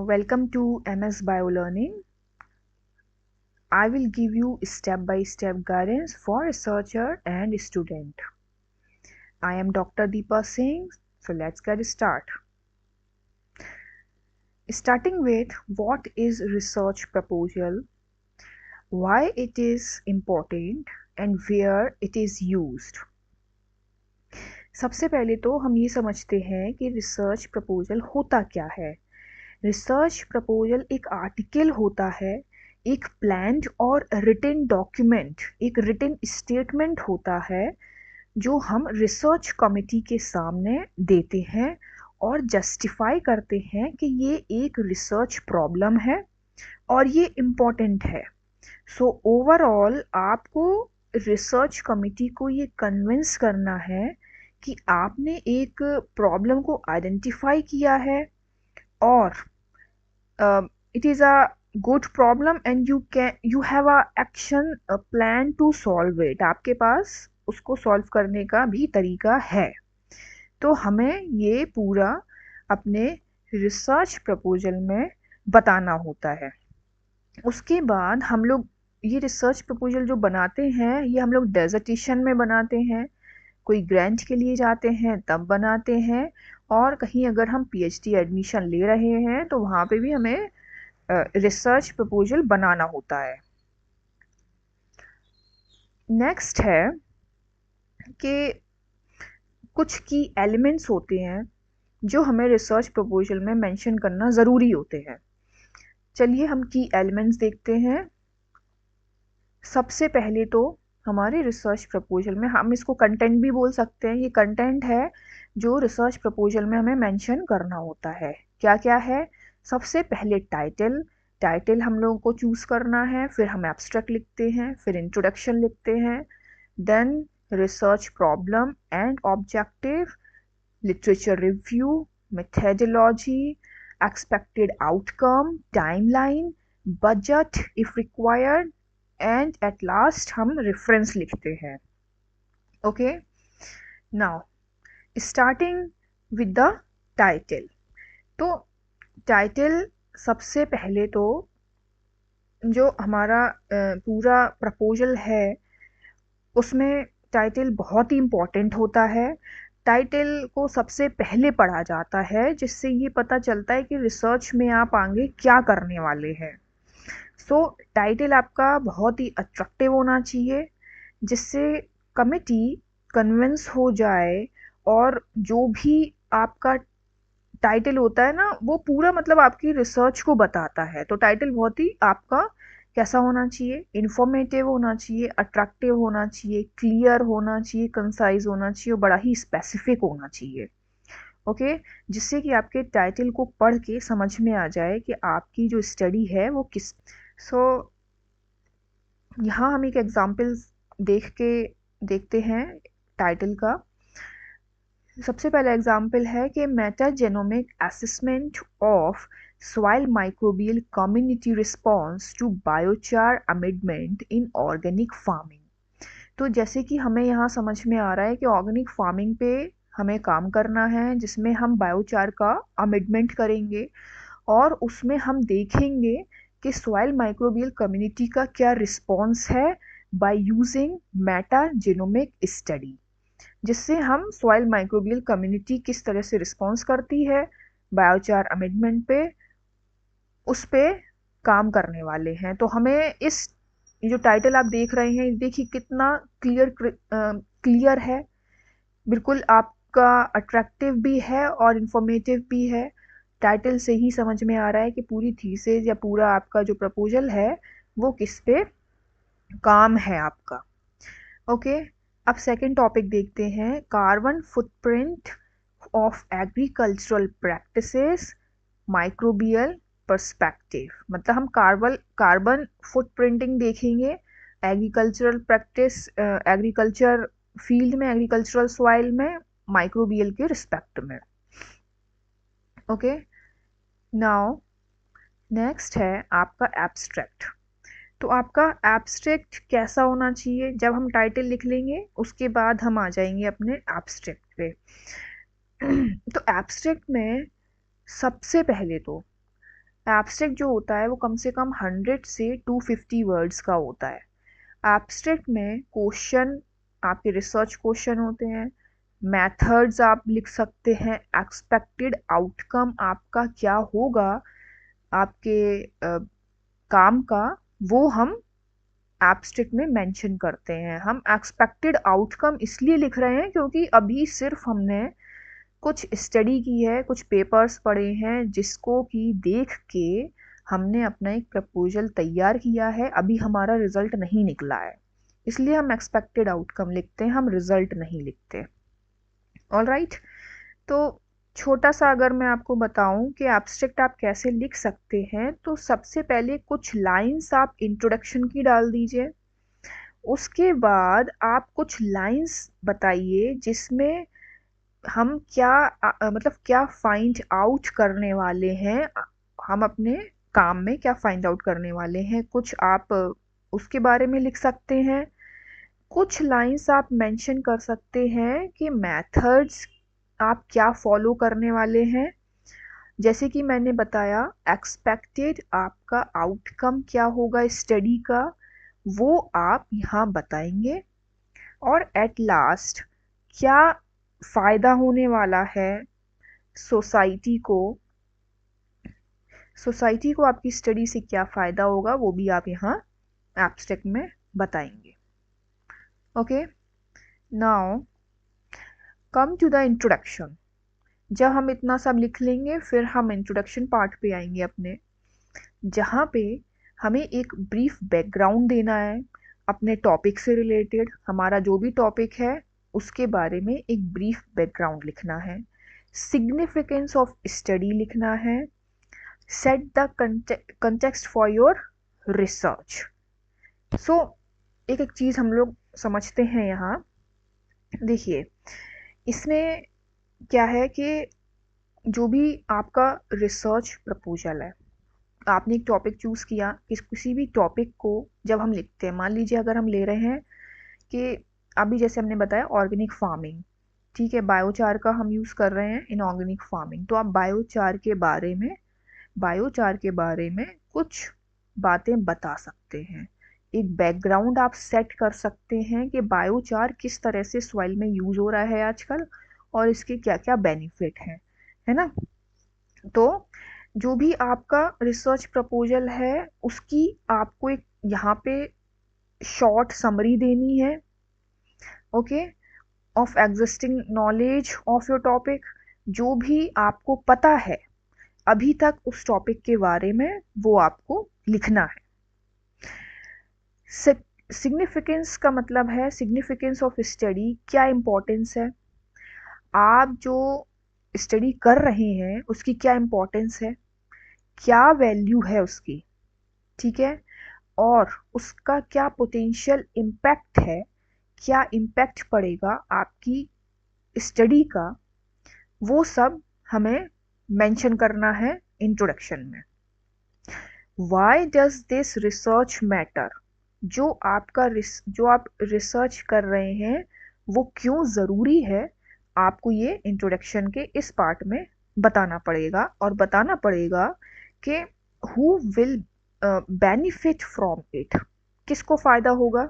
Welcome to MS BioLearning. I will give you step-by-step guidance for researcher and student. I am Dr. Deepa Singh, so let's get started. Starting with what is research proposal, why it is important and where it is used. सबसे पहले तो हम ये समझते हैं कि research proposal होता क्या है। रिसर्च प्रपोजल एक आर्टिकल होता है, एक प्लान्ड और रिटन डॉक्यूमेंट, एक रिटन स्टेटमेंट होता है जो हम रिसर्च कमेटी के सामने देते हैं और जस्टिफाई करते हैं कि ये एक रिसर्च प्रॉब्लम है और ये इम्पोर्टेंट है। सो ओवरऑल आपको रिसर्च कमेटी को ये कन्विंस करना है कि आपने एक प्रॉब्लम को आइडेंटिफाई किया है और it is a good problem and you have a action a plan to solve it. आपके पास उसको सॉल्व करने का भी तरीका है। तो हमें ये पूरा अपने रिसर्च प्रपोजल में बताना होता है। उसके बाद हम लोग ये रिसर्च प्रपोजल जो बनाते हैं ये हम लोग डेजर्टेशन में बनाते हैं, कोई ग्रांट के लिए जाते हैं तब बनाते हैं, और कहीं अगर हम पीएचडी एडमिशन ले रहे हैं तो वहाँ पे भी हमें रिसर्च प्रपोजल बनाना होता है। नेक्स्ट है कि कुछ की एलिमेंट्स होते हैं जो हमें रिसर्च प्रपोजल में मेंशन करना ज़रूरी होते हैं। चलिए हम की एलिमेंट्स देखते हैं। सबसे पहले तो हमारे रिसर्च प्रपोजल में, हम इसको कंटेंट भी बोल सकते हैं, ये कंटेंट है जो रिसर्च प्रपोजल में हमें मेंशन करना होता है। क्या क्या है? सबसे पहले टाइटल हम लोगों को चूज़ करना है, फिर हम एब्स्ट्रैक्ट लिखते हैं, फिर इंट्रोडक्शन लिखते हैं, then research problem and objective, literature review, methodology, expected outcome, timeline, budget if required, and at last हम रेफरेंस लिखते हैं। Okay, now starting with the title. तो टाइटल सबसे पहले तो जो हमारा पूरा प्रपोजल है उसमें टाइटल बहुत ही इम्पोर्टेंट होता है। टाइटल को सबसे पहले पढ़ा जाता है जिससे ये पता चलता है कि रिसर्च में आप आगे क्या करने वाले हैं। सो टाइटल आपका बहुत ही अट्रैक्टिव होना चाहिए जिससे कमिटी कन्विंस हो जाए, और जो भी आपका टाइटल होता है ना वो पूरा मतलब आपकी रिसर्च को बताता है। तो टाइटल बहुत ही आपका कैसा होना चाहिए? इंफॉर्मेटिव होना चाहिए, अट्रैक्टिव होना चाहिए, क्लियर होना चाहिए, कंसाइज होना चाहिए और बड़ा ही स्पेसिफिक होना चाहिए। ओके, जिससे कि आपके टाइटल को पढ़ के समझ में आ जाए कि आपकी जो स्टडी है वो किस। यहाँ हम एक एग्जाम्पल देखते हैं टाइटल का। सबसे पहला एग्जाम्पल है कि metagenomic assessment of soil microbial community response to biochar amendment in organic farming. तो जैसे कि हमें यहाँ समझ में आ रहा है कि ऑर्गेनिक फार्मिंग पे हमें काम करना है जिसमें हम बायोचार का अमेंडमेंट करेंगे और उसमें हम देखेंगे कि सॉइल माइक्रोबियल कम्युनिटी का क्या रिस्पॉन्स है बाय यूजिंग मेटाजेनोमिक स्टडी, जिससे हम सॉइल माइक्रोबियल कम्युनिटी किस तरह से रिस्पॉन्स करती है बायोचार अमेंडमेंट पे, उस पे काम करने वाले हैं। तो हमें इस जो टाइटल आप देख रहे हैं देखिए कितना क्लियर है, बिल्कुल आपका अट्रैक्टिव भी है और इंफॉर्मेटिव भी है। टाइटल से ही समझ में आ रहा है कि पूरी थीसिस या पूरा आपका जो प्रपोजल है वो किस पे काम है आपका। ओके, अब सेकंड टॉपिक देखते हैं, carbon footprint of agricultural practices microbial perspective. मतलब हम कार्बन फुटप्रिंटिंग देखेंगे एग्रीकल्चरल प्रैक्टिस, एग्रीकल्चर फील्ड में, एग्रीकल्चरल सॉइल में, माइक्रोबियल के रिस्पेक्ट में। ओके, नाउ नेक्स्ट है आपका एब्स्ट्रैक्ट। तो आपका एब्स्ट्रैक्ट कैसा होना चाहिए? जब हम टाइटल लिख लेंगे उसके बाद हम आ जाएंगे अपने एब्स्ट्रैक्ट पे। तो एब्स्ट्रैक्ट में सबसे पहले तो एब्स्ट्रैक्ट जो होता है वो कम से कम 100 से 250 वर्ड्स का होता है। एब्स्ट्रैक्ट में क्वेश्चन, आपके रिसर्च क्वेश्चन होते हैं, मेथड्स आप लिख सकते हैं, एक्सपेक्टेड आउटकम आपका क्या होगा आपके काम का, वो हम एब्स्ट्रैक्ट में मेंशन करते हैं। हम एक्सपेक्टेड आउटकम इसलिए लिख रहे हैं क्योंकि अभी सिर्फ हमने कुछ स्टडी की है, कुछ पेपर्स पढ़े हैं जिसको कि देख के हमने अपना एक प्रपोजल तैयार किया है, अभी हमारा रिजल्ट नहीं निकला है, इसलिए हम एक्सपेक्टेड आउटकम लिखते हैं, हम रिजल्ट नहीं लिखते। ऑल राइट, तो छोटा सा अगर मैं आपको बताऊं कि एब्स्ट्रैक्ट आप कैसे लिख सकते हैं, तो सबसे पहले कुछ लाइंस आप इंट्रोडक्शन की डाल दीजिए। उसके बाद आप कुछ लाइंस बताइए जिसमें हम क्या मतलब क्या फाइंड आउट करने वाले हैं, हम अपने काम में क्या फाइंड आउट करने वाले हैं, कुछ आप उसके बारे में लिख सकते हैं। कुछ लाइंस आप मेंशन कर सकते हैं कि मेथड्स आप क्या फॉलो करने वाले हैं। जैसे कि मैंने बताया, एक्सपेक्टेड आपका आउटकम क्या होगा स्टडी का, वो आप यहाँ बताएंगे। और एट लास्ट क्या फ़ायदा होने वाला है सोसाइटी को, सोसाइटी को आपकी स्टडी से क्या फ़ायदा होगा, वो भी आप यहाँ एब्स्ट्रैक्ट में बताएंगे। Okay, now come to the introduction. जब हम इतना सब लिख लेंगे फिर हम इंट्रोडक्शन पार्ट पे आएंगे अपने, जहाँ पे हमें एक ब्रीफ बैकग्राउंड देना है अपने टॉपिक से रिलेटेड। हमारा जो भी टॉपिक है उसके बारे में एक ब्रीफ बैकग्राउंड लिखना है, सिग्निफिकेंस ऑफ स्टडी लिखना है, set the context for your research. So एक एक चीज़ हम लोग समझते हैं यहाँ। देखिए, इसमें क्या है कि जो भी आपका रिसर्च प्रपोजल है, आपने एक टॉपिक चूज़ किया, किसी भी टॉपिक को जब हम लिखते हैं, मान लीजिए अगर हम ले रहे हैं कि अभी जैसे हमने बताया ऑर्गेनिक फार्मिंग, ठीक है, बायोचार का हम यूज़ कर रहे हैं इन ऑर्गेनिक फार्मिंग, तो आप बायोचार के बारे में कुछ बातें बता सकते हैं। एक बैकग्राउंड आप सेट कर सकते हैं कि बायोचार किस तरह से सॉइल में यूज़ हो रहा है आजकल और इसके क्या क्या बेनिफिट हैं, है ना। तो जो भी आपका रिसर्च प्रपोजल है उसकी आपको एक यहाँ पे शॉर्ट समरी देनी है, okay, of existing knowledge of your topic. जो भी आपको पता है अभी तक उस टॉपिक के बारे में वो आपको लिखना है। सिग्निफिकेंस का मतलब है सिग्निफिकेंस ऑफ स्टडी, क्या इम्पोर्टेंस है, आप जो स्टडी कर रहे हैं उसकी क्या इम्पोर्टेंस है, क्या वैल्यू है उसकी, ठीक है, और उसका क्या पोटेंशियल इम्पैक्ट है, क्या इम्पैक्ट पड़ेगा आपकी स्टडी का, वो सब हमें मेंशन करना है इंट्रोडक्शन में। Why does this research matter, जो आप रिसर्च कर रहे हैं वो क्यों ज़रूरी है, आपको ये इंट्रोडक्शन के इस पार्ट में बताना पड़ेगा। और बताना पड़ेगा कि who will benefit from it, किसको फ़ायदा होगा,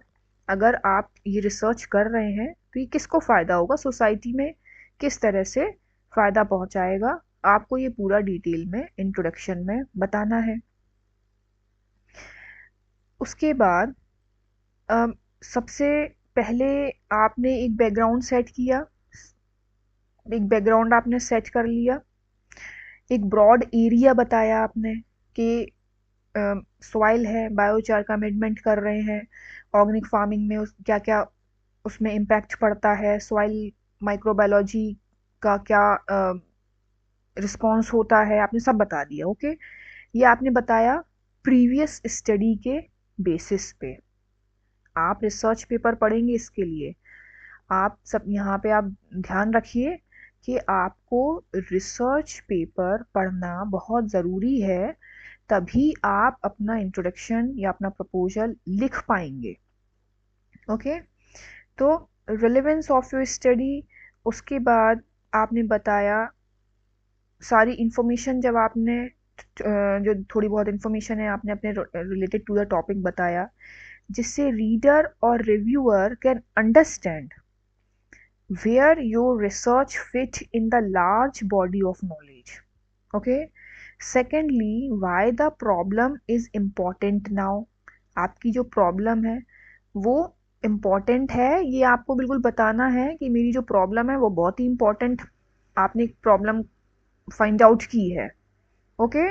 अगर आप ये रिसर्च कर रहे हैं तो ये किसको फ़ायदा होगा, सोसाइटी में किस तरह से फ़ायदा पहुंचाएगा, आपको ये पूरा डिटेल में इंट्रोडक्शन में बताना है। उसके बाद सबसे पहले आपने एक बैकग्राउंड सेट किया, एक बैकग्राउंड आपने सेट कर लिया, एक ब्रॉड एरिया बताया आपने कि सॉइल है, बायोचार का अमेंडमेंट कर रहे हैं, ऑर्गेनिक फार्मिंग में क्या क्या उसमें इम्पैक्ट पड़ता है, सॉइल माइक्रोबायोलॉजी का क्या रिस्पॉन्स होता है, आपने सब बता दिया। ओके, ये आपने बताया प्रीवियस स्टडी के बेसिस पे। आप रिसर्च पेपर पढ़ेंगे इसके लिए आप सब यहाँ पे आप ध्यान रखिए कि आपको रिसर्च पेपर पढ़ना बहुत ज़रूरी है, तभी आप अपना इंट्रोडक्शन या अपना प्रपोजल लिख पाएंगे। ओके, तो रिलेवेंस ऑफ योर स्टडी, उसके बाद आपने बताया सारी इंफॉर्मेशन जब आपने जो थोड़ी बहुत इन्फॉर्मेशन है आपने अपने रिलेटेड टू द टॉपिक बताया, जिससे रीडर और reviewer can understand where your research fit in the large body of knowledge. Okay. Secondly, why the problem is important now. आपकी जो प्रॉब्लम है वो इम्पॉर्टेंट है, ये आपको बिल्कुल बताना है कि मेरी जो प्रॉब्लम है वो बहुत ही इम्पॉर्टेंट, आपने प्रॉब्लम फाइंड आउट की है. Okay.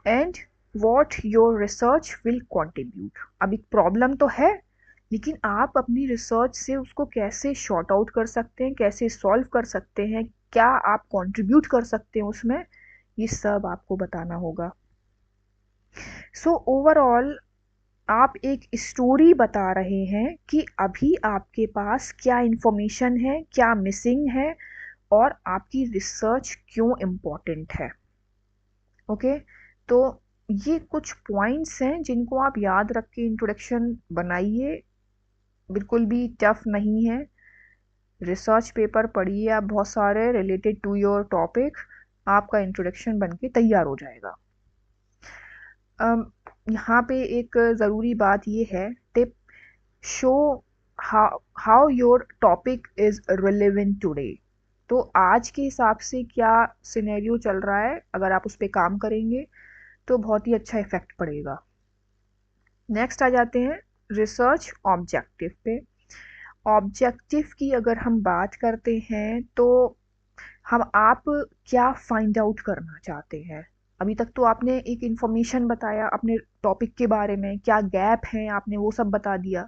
And what your research will contribute. अब एक प्रॉब्लम तो है, लेकिन आप अपनी रिसर्च से उसको कैसे शॉर्ट आउट कर सकते हैं, कैसे सॉल्व कर सकते हैं, क्या आप कंट्रीब्यूट कर सकते हैं उसमें, ये सब आपको बताना होगा. सो ओवरऑल आप एक स्टोरी बता रहे हैं कि अभी आपके पास क्या इंफॉर्मेशन है, क्या मिसिंग है, और आपकी रिसर्च क्यों इम्पोर्टेंट है. ओके. तो ये कुछ पॉइंट्स हैं जिनको आप याद रख के इंट्रोडक्शन बनाइए. बिल्कुल भी टफ नहीं है. रिसर्च पेपर पढ़िए आप बहुत सारे रिलेटेड टू योर टॉपिक, आपका इंट्रोडक्शन बन के तैयार हो जाएगा. यहाँ पे एक ज़रूरी बात ये है, tip, show how your topic is relevant today. तो आज के हिसाब से क्या सिनेरियो चल रहा है, अगर आप उस पर काम करेंगे तो बहुत ही अच्छा इफेक्ट पड़ेगा. नेक्स्ट आ जाते हैं रिसर्च ऑब्जेक्टिव पे. ऑब्जेक्टिव की अगर हम बात करते हैं तो आप क्या फाइंड आउट करना चाहते हैं. अभी तक तो आपने एक इंफॉर्मेशन बताया अपने टॉपिक के बारे में, क्या गैप है आपने वो सब बता दिया.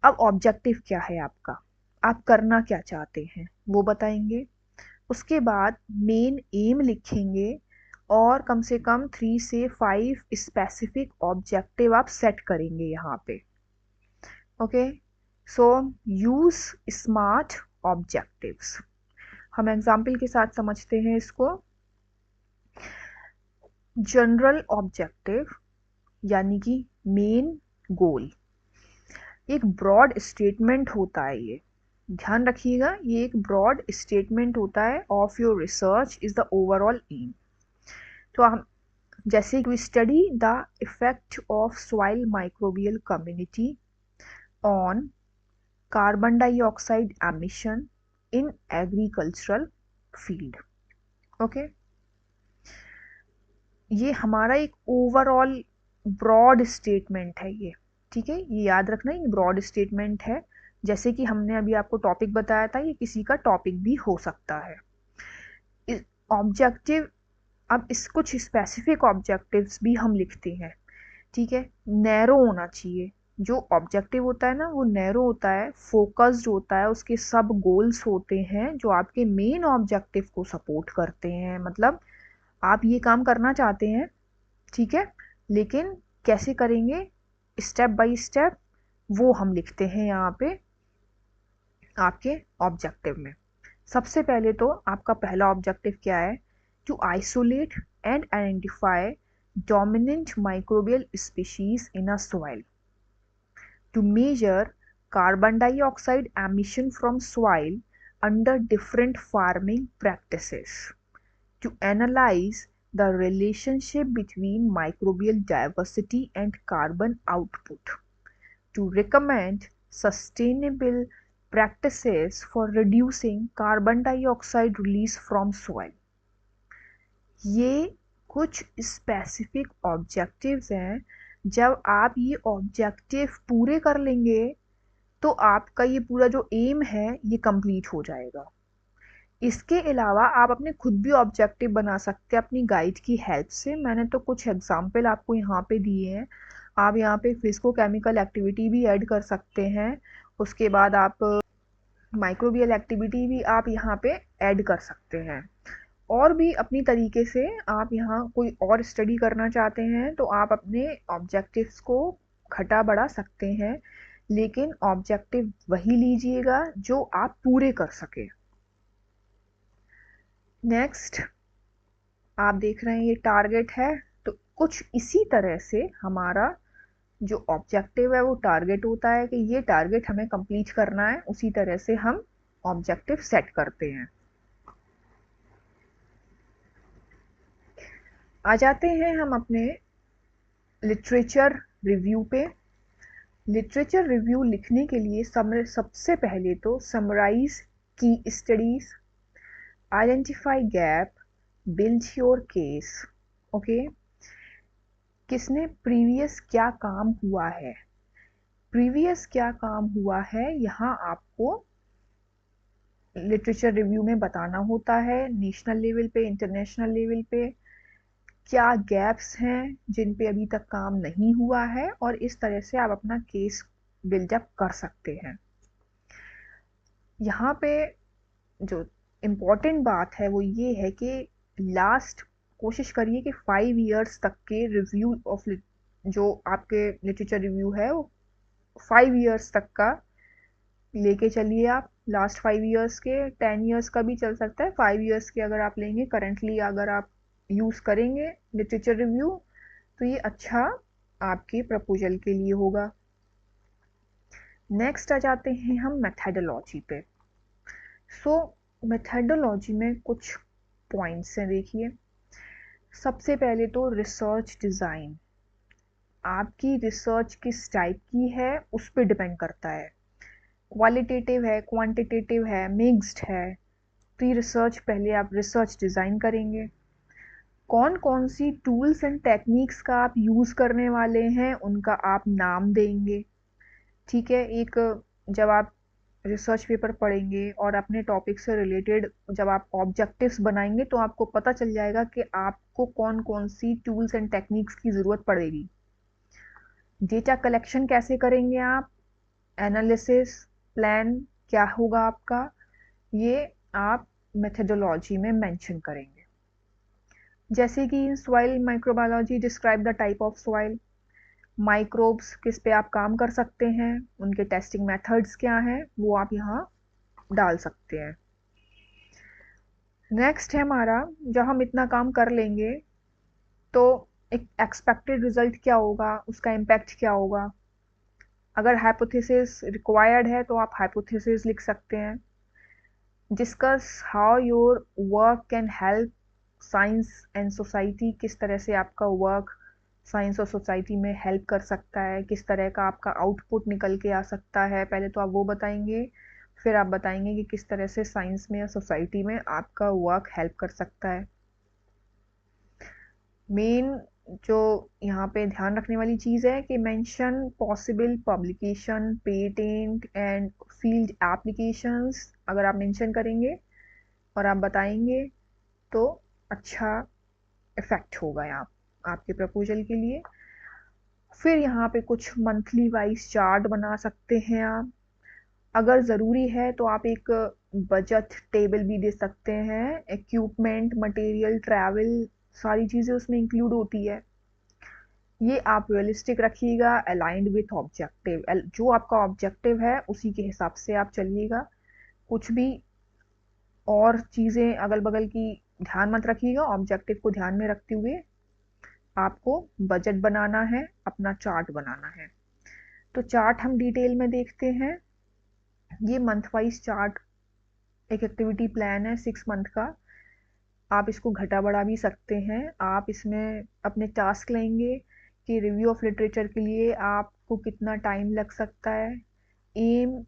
अब ऑब्जेक्टिव क्या है आपका, आप करना क्या चाहते हैं वो बताएंगे. उसके बाद मेन एम लिखेंगे और कम से कम 3 से 5 स्पेसिफिक ऑब्जेक्टिव आप सेट करेंगे यहाँ पे. ओके. सो यूज स्मार्ट ऑब्जेक्टिव्स. हम एग्जाम्पल के साथ समझते हैं इसको. जनरल ऑब्जेक्टिव यानी कि मेन गोल, एक ब्रॉड स्टेटमेंट होता है. ये ध्यान रखिएगा, ये एक ब्रॉड स्टेटमेंट होता है of your research is the overall aim. तो हम जैसे कि study the effect of soil microbial community on carbon dioxide emission in agricultural field. Okay. ये हमारा एक ओवरऑल ब्रॉड स्टेटमेंट है ये. ठीक है, ये याद रखना, ये ब्रॉड स्टेटमेंट है. जैसे कि हमने अभी आपको टॉपिक बताया था, ये किसी का टॉपिक भी हो सकता है. ऑब्जेक्टिव, अब इस कुछ स्पेसिफिक ऑब्जेक्टिव्स भी हम लिखते हैं. ठीक है, नैरो होना चाहिए. जो ऑब्जेक्टिव होता है ना वो नैरो होता है, फोकस्ड होता है, उसके सब गोल्स होते हैं जो आपके मेन ऑब्जेक्टिव को सपोर्ट करते हैं. मतलब आप ये काम करना चाहते हैं, ठीक है, लेकिन कैसे करेंगे, स्टेप बाय स्टेप, वो हम लिखते हैं यहाँ पे आपके ऑब्जेक्टिव में. सबसे पहले तो आपका पहला ऑब्जेक्टिव क्या है, to isolate and identify dominant microbial species in a soil, to measure carbon dioxide emission from soil under different farming practices, to analyze the relationship between microbial diversity and carbon output, to recommend sustainable practices for reducing carbon dioxide release from soil. ये कुछ specific objectives हैं. जब आप ये objective पूरे कर लेंगे तो आपका ये पूरा जो एम है ये कंप्लीट हो जाएगा. इसके अलावा आप अपने खुद भी ऑब्जेक्टिव बना सकते हैं अपनी गाइड की हेल्प से. मैंने तो कुछ एग्जांपल आपको यहाँ पे दिए हैं. आप यहाँ पे फिजिको-केमिकल एक्टिविटी भी ऐड कर सकते हैं. उसके बाद आप माइक्रोबियल एक्टिविटी भी आप यहाँ पे ऐड कर सकते हैं. और भी अपनी तरीके से आप यहाँ कोई और स्टडी करना चाहते हैं तो आप अपने ऑब्जेक्टिव्स को घटा बढ़ा सकते हैं, लेकिन ऑब्जेक्टिव वही लीजिएगा जो आप पूरे कर सके. नेक्स्ट आप देख रहे हैं ये टारगेट है, तो कुछ इसी तरह से हमारा जो ऑब्जेक्टिव है वो टारगेट होता है कि ये टारगेट हमें कंप्लीट करना है. उसी तरह से हम ऑब्जेक्टिव सेट करते हैं. आ जाते हैं हम अपने लिटरेचर रिव्यू पे। लिटरेचर रिव्यू लिखने के लिए सबसे पहले तो समराइज की studies, identify gap, build your case. Okay, किसने प्रीवियस क्या काम हुआ है, प्रीवियस क्या काम हुआ है यहाँ आपको लिटरेचर रिव्यू में बताना होता है। नेशनल लेवल पे, इंटरनेशनल लेवल पे क्या गैप्स हैं जिन पे अभी तक काम नहीं हुआ है, और इस तरह से आप अपना केस बिल्डअप कर सकते हैं। यहाँ पे जो इम्पोर्टेंट बात है वो ये है कि लास्ट कोशिश करिए कि 5 इयर्स तक के रिव्यू ऑफ जो आपके लिटरेचर रिव्यू है वो 5 इयर्स तक का लेके चलिए आप। लास्ट 5 इयर्स के, 10 इयर्स का भी चल सकता है। 5 इयर्स के अगर आप लेंगे करंटली, अगर आप यूज़ करेंगे लिटरेचर रिव्यू, तो ये अच्छा आपके प्रपोजल के लिए होगा। नेक्स्ट आ जाते हैं हम मेथडोलॉजी पे। मेथडोलॉजी में कुछ पॉइंट्स हैं, देखिए। सबसे पहले तो रिसर्च डिज़ाइन, आपकी रिसर्च किस टाइप की है उस पर डिपेंड करता है। क्वालिटेटिव है, क्वांटिटेटिव है, मिक्स्ड है, तो ये रिसर्च पहले आप रिसर्च डिज़ाइन करेंगे। कौन कौन सी टूल्स एंड टेक्निक्स का आप यूज़ करने वाले हैं उनका आप नाम देंगे। ठीक है, एक जब आप रिसर्च पेपर पढ़ेंगे और अपने टॉपिक से रिलेटेड जब आप ऑब्जेक्टिव्स बनाएंगे तो आपको पता चल जाएगा कि आपको कौन कौन सी टूल्स एंड टेक्निक्स की ज़रूरत पड़ेगी। डेटा कलेक्शन कैसे करेंगे आप, एनालिसिस प्लान क्या होगा आपका, ये आप मेथडोलॉजी में मेंशन करेंगे। जैसे कि soil microbiology describe the type of soil, microbes किस पे आप काम कर सकते हैं, उनके टेस्टिंग मेथड्स क्या हैं, वो आप यहाँ डाल सकते हैं। नेक्स्ट है हमारा, जब हम इतना काम कर लेंगे तो एक एक्सपेक्टेड रिजल्ट क्या होगा, उसका इम्पैक्ट क्या होगा। अगर हाइपोथेसिस रिक्वायर्ड है तो आप हाइपोथेसिस लिख सकते हैं। Discuss how your work can help science and society, किस तरह से आपका वर्क साइंस और सोसाइटी में हेल्प कर सकता है, किस तरह का आपका आउटपुट निकल के आ सकता है। पहले तो आप वो बताएंगे, फिर आप बताएंगे कि किस तरह से साइंस में या सोसाइटी में आपका वर्क हेल्प कर सकता है। मेन जो यहाँ पे ध्यान रखने वाली चीज़ है कि mention possible publication, patent and field applications अगर आप मेंशन करेंगे और आप बताएंगे तो अच्छा इफेक्ट होगा यहाँ आपके प्रपोजल के लिए। फिर यहाँ पे कुछ मंथली वाइज चार्ट बना सकते हैं आप। अगर ज़रूरी है तो आप एक बजट टेबल भी दे सकते हैं। इक्विपमेंट, मटेरियल, ट्रैवल, सारी चीज़ें उसमें इंक्लूड होती है। ये आप रियलिस्टिक रखिएगा, अलाइंड विथ ऑब्जेक्टिव। जो आपका ऑब्जेक्टिव है उसी के हिसाब से आप चलिएगा। कुछ भी और चीज़ें अगल बगल की ध्यान मत रखिएगा, ऑब्जेक्टिव को ध्यान में रखते हुए आपको बजट बनाना है, अपना चार्ट बनाना है। तो चार्ट हम डिटेल में देखते हैं। ये मंथ वाइज चार्ट एक एक्टिविटी प्लान है 6 मंथ का। आप इसको घटा बढ़ा भी सकते हैं। आप इसमें अपने टास्क लेंगे कि रिव्यू ऑफ लिटरेचर के लिए आपको कितना टाइम लग सकता है, एम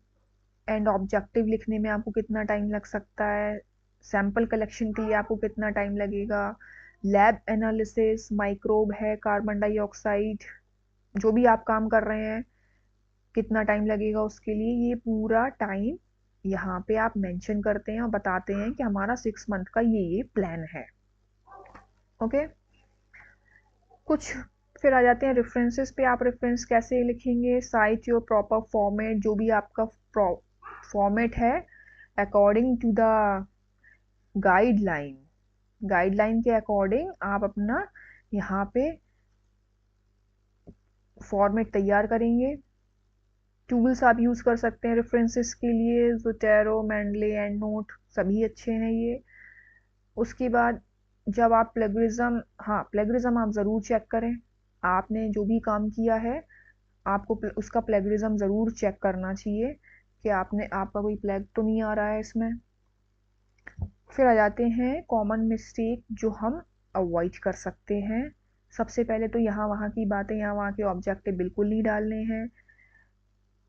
एंड ऑब्जेक्टिव लिखने में आपको कितना टाइम लग सकता है, सैम्पल कलेक्शन के लिए आपको कितना टाइम लगेगा, लैब एनालिसिस, माइक्रोब है, कार्बन डाइऑक्साइड, जो भी आप काम कर रहे हैं कितना टाइम लगेगा उसके लिए, ये पूरा टाइम यहाँ पे आप मेंशन करते हैं और बताते हैं कि हमारा 6 मंथ का ये प्लान है। ओके, कुछ फिर आ जाते हैं रेफरेंसेस पे। आप रेफरेंस कैसे लिखेंगे, साइट योर प्रॉपर फॉर्मेट, जो भी आपका फॉर्मेट है according to the guideline, guideline के अकॉर्डिंग आप अपना यहाँ पे फॉर्मेट तैयार करेंगे। टूल्स आप यूज़ कर सकते हैं रेफरेंसेस के लिए, ज़ोटेरो, मेंडले, एंड नोट, सभी अच्छे हैं ये। उसके बाद जब आप प्लेगरिज्म, हाँ प्लेगरिज्म आप ज़रूर चेक करें। आपने जो भी काम किया है आपको उसका प्लेगरिज्म ज़रूर चेक करना चाहिए कि आपका कोई प्लेग तो नहीं आ रहा है इसमें। फिर आ जाते हैं कॉमन मिस्टेक जो हम अवॉइड कर सकते हैं। सबसे पहले तो यहाँ वहाँ की बातें, यहाँ वहाँ के ऑब्जेक्टिव बिल्कुल नहीं डालने हैं।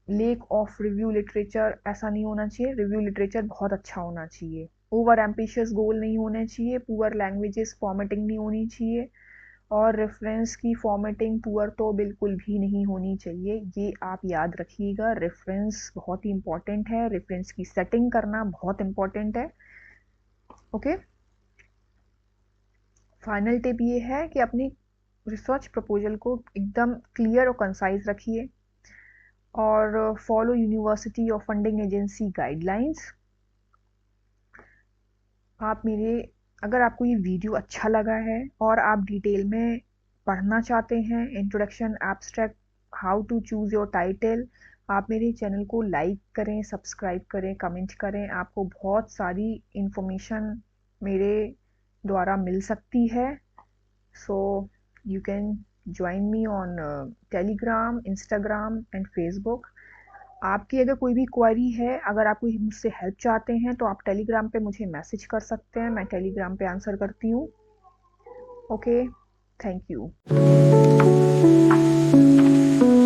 लेक ऑफ रिव्यू लिटरेचर ऐसा नहीं होना चाहिए, रिव्यू लिटरेचर बहुत अच्छा होना चाहिए। ओवर एम्बिशियस गोल नहीं होने चाहिए, पुअर लैंग्वेजेस फॉर्मेटिंग नहीं होनी चाहिए, और रेफरेंस की फॉर्मेटिंग पुअर तो बिल्कुल भी नहीं होनी चाहिए। ये आप याद रखिएगा, रेफरेंस बहुत ही इंपॉर्टेंट है, रेफरेंस की सेटिंग करना बहुत इंपॉर्टेंट है। ओके, फाइनल टिप ये है कि अपनी रिसर्च प्रपोजल को एकदम क्लियर और कंसाइज रखिए, और फॉलो यूनिवर्सिटी और फंडिंग एजेंसी गाइडलाइंस। आप मेरे अगर आपको ये वीडियो अच्छा लगा है और आप डिटेल में पढ़ना चाहते हैं, introduction, abstract, how to choose your title, आप मेरे चैनल को लाइक करें, सब्सक्राइब करें, कमेंट करें। आपको बहुत सारी इंफॉर्मेशन मेरे द्वारा मिल सकती है। So you can join me on Telegram, Instagram and Facebook. आपकी अगर कोई भी क्वेरी है, अगर आप कोई मुझसे हेल्प चाहते हैं, तो आप टेलीग्राम पे मुझे मैसेज कर सकते हैं, मैं टेलीग्राम पे आंसर करती हूँ। Okay, thank you.